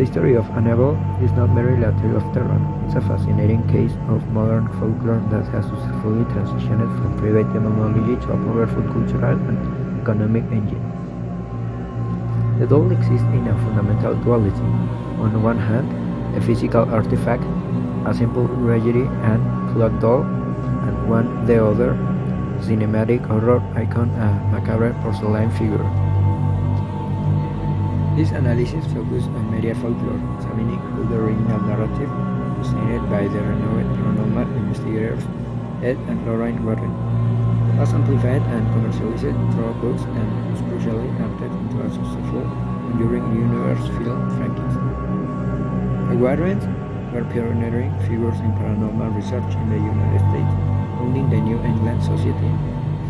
The story of Annabelle is not merely a tale of terror, it's a fascinating case of modern folklore that has successfully transitioned from private demonology to a powerful cultural and economic engine. The doll exists in a fundamental duality. On one hand, a physical artifact, a simple Raggedy Ann cloth doll, and on the other, cinematic horror icon, a macabre porcelain figure. This analysis focuses on media folklore, examining how the original narrative, presented by the renowned paranormal investigators Ed and Lorraine Warren, was amplified and commercialized through books and was crucially adapted into a successful enduring universe film franchise. The Warrens were pioneering figures in paranormal research in the United States, founding the New England Society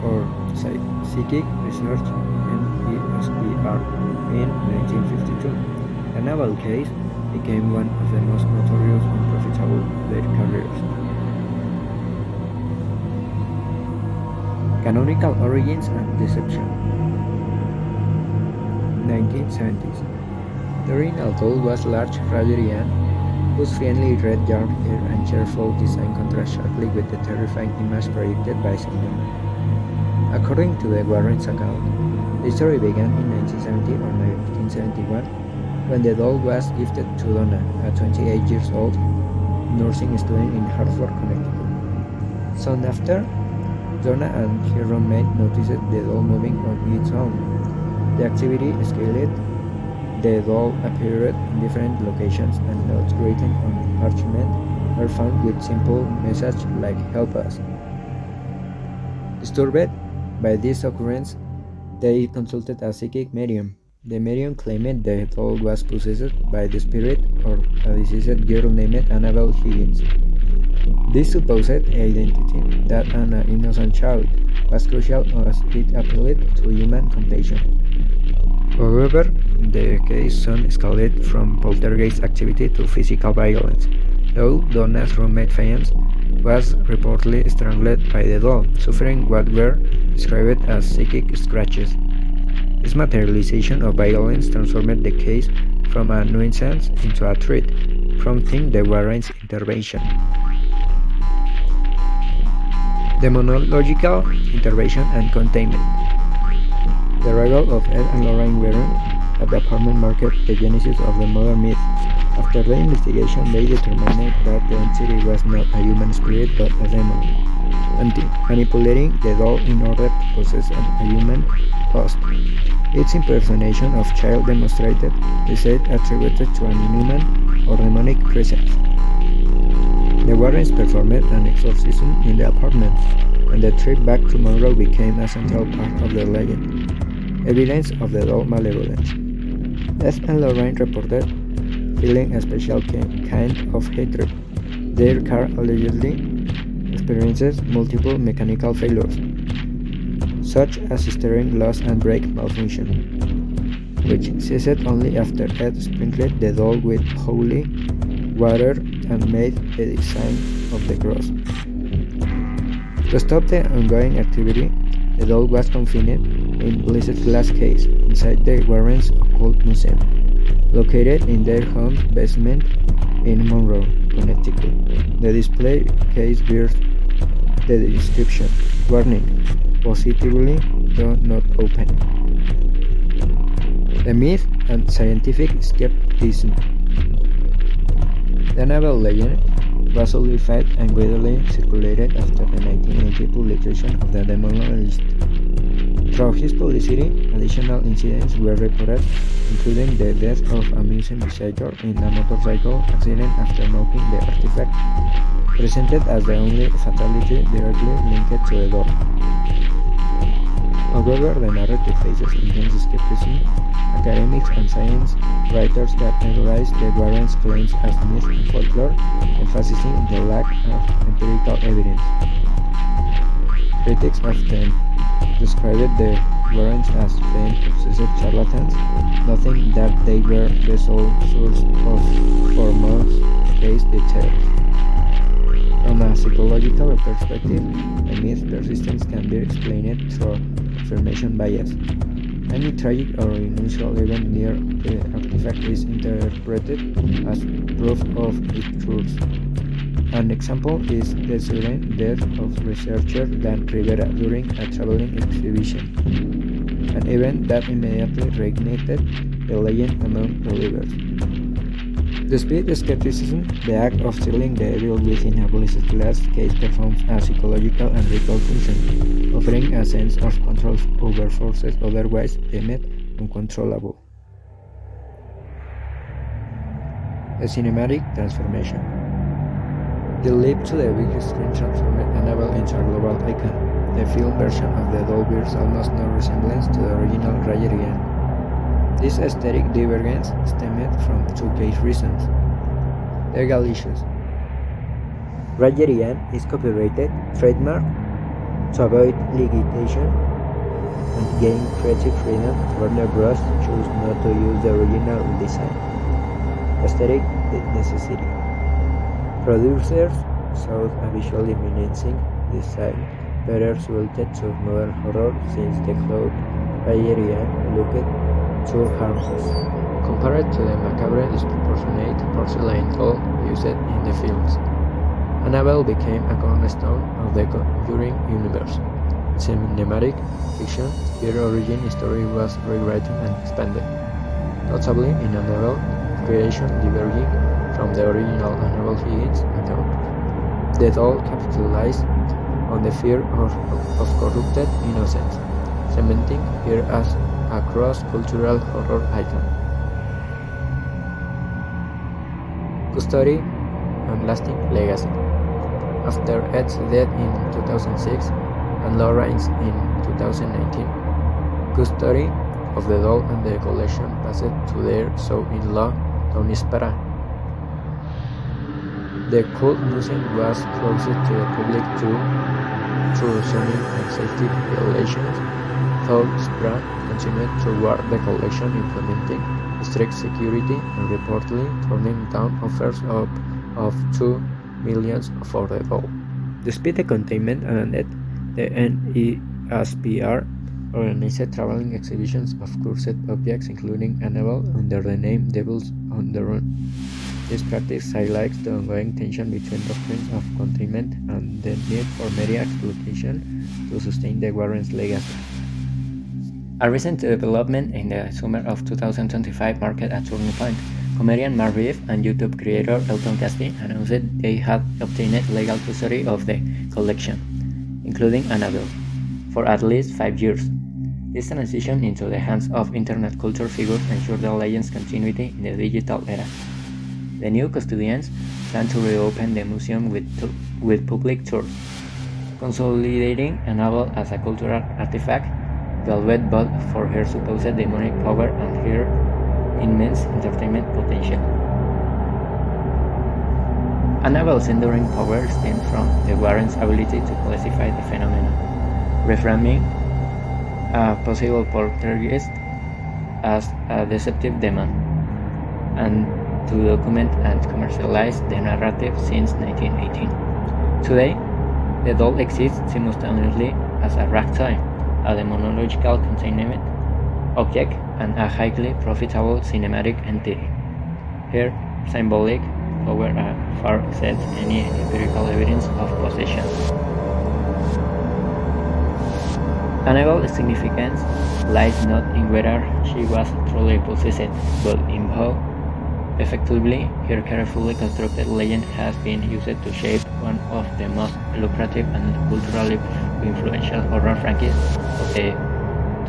for Psychic Research (NESPR) in 1952. The Annabelle case became one of the most notorious and profitable of their careers. Canonical origins and deception. 1970s. The original doll was large Raggedy Ann, whose friendly red yarn hair and cheerful design contrast sharply with the terrifying image projected by cinema. According to the Warren's account, the story began in 1970 or 1971 when the doll was gifted to Donna, a 28 years old nursing student in Hartford, Connecticut. Soon after, Donna and her roommate noticed the doll moving on its own. The activity escalated. The doll appeared in different locations and notes written on parchment were found with simple messages like "Help us." Disturbed by this occurrence, they consulted a psychic medium. The medium claimed the doll was possessed by the spirit of a deceased girl named Annabelle Higgins. This supposed identity, that an innocent child, was crucial as it appealed to human compassion. However, the case soon escalated from poltergeist activity to physical violence, though Donna's roommate Fayence was reportedly strangled by the doll, suffering what were described as psychic scratches. This materialization of violence transformed the case from a nuisance into a threat, prompting the Warrens' intervention. Demonological intervention and containment. The arrival of Ed and Lorraine Warren at the apartment marked the genesis of the modern myth. After the investigation, they determined that the entity was not a human spirit but a demon, manipulating the doll in order to possess a human host. Its impersonation of child demonstrated the state attributed to an inhuman or demonic presence. The Warrens performed an exorcism in the apartment, and the trip back to Monroe became a central part of the legend. Evidence of the doll malevolence. Ed and Lorraine reported feeling a special kind of hatred. Their car allegedly experiences multiple mechanical failures, such as steering loss and brake malfunction, which ceased only after Ed sprinkled the doll with holy water and made the design of the cross. To stop the ongoing activity, the doll was confined in blessed glass case inside the Warrens' Occult Museum, located in their home's basement in Monroe, Connecticut. The display case bears the description, "Warning, positively do not open." The myth and scientific skepticism. The Annabelle legend was solidified and widely circulated after the 1980 publication of the demonologist. Through his publicity, additional incidents were reported, including the death of a museum visitor in a motorcycle accident after knocking the artifact, presented as the only fatality directly linked to the doll. However, the narrative faces intense skepticism. Academics and science writers categorize the Warrens' claims as myth and folklore, emphasizing the lack of empirical evidence. Critics often described the Warrens as fame-obsessed charlatans, noting that they were the sole source for most case details. From a psychological perspective, the myth's persistence can be explained through confirmation bias. Any tragic or unusual event near the artifact is interpreted as proof of its truth. An example is the sudden death of researcher Dan Rivera during a traveling expedition, an event that immediately reignited the legend among believers. Despite skepticism, the act of sealing the evil within a blessed glass case performs a psychological and ritual function, offering a sense of control over forces otherwise deemed uncontrollable. A cinematic transformation. The leap to the big screen transformed Annabelle into a global icon. The film version of the doll bears almost no resemblance to the original Raggedy Ann. This aesthetic divergence stemmed from two key reasons. Legal issues. Raggedy Ann is copyrighted, trademarked, to avoid litigation and gain creative freedom. Warner Bros. Chose not to use the original design. Aesthetic necessity. Producers sought a visually menacing design better suited to modern horror since the cloud Raggedy Ann looked too harmless, compared to the macabre disproportionate porcelain doll used in the films. Annabelle became a cornerstone of the Conjuring universe. Cinematic fiction, her origin story was rewritten and expanded, notably in Annabelle creation diverging from the original Annabelle Higgins account. The doll capitalized on the fear of corrupted innocence, cementing her as a cross-cultural horror icon. Custody and lasting legacy. After Ed's death in 2006 and Lorraine's in 2019, custody of the doll and the collection passed to their son-in-law, Tony Spera. The cult museum was closed to the public through zoning and safety regulations, though Spera continued to guard the collection, implementing strict security and reportedly turning down offers of $2 million for the doll. Despite the containment mandate, the NESPR organized traveling exhibitions of cursed objects, including Annabelle, under the name Devils on the Run. This practice highlights the ongoing tension between doctrines of containment and the need for media exploitation to sustain the Warrens' legacy. A recent development in the summer of 2025 marked a turning point. Comedian Matt Reeves and YouTube creator Elton Casti announced they had obtained legal custody of the collection, including Annabelle, for at least 5 years. This transition into the hands of internet culture figures ensured the legend's continuity in the digital era. The new custodians plan to reopen the museum with public tours, consolidating Annabelle as a cultural artifact, beloved both for her supposed demonic power and her immense entertainment potential. Annabelle's enduring power stems from the Warrens' ability to classify the phenomenon, reframing a possible poltergeist as a deceptive demon, and to document and commercialize the narrative since 1918. Today, the doll exists simultaneously as a rag toy, a demonological containment object, and a highly profitable cinematic entity. Her symbolic power far exceeds any empirical evidence of possession. Annabelle's significance lies not in whether she was truly possessed, but in how effectively her carefully constructed legend has been used to shape one of the most lucrative and culturally influential horror franchises of the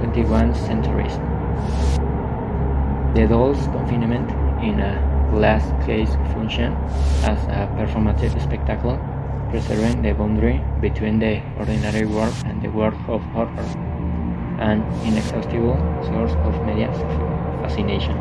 21st century. The doll's confinement in a glass case functions as a performative spectacle, preserving the boundary between the ordinary world and the world of horror, an inexhaustible source of media fascination.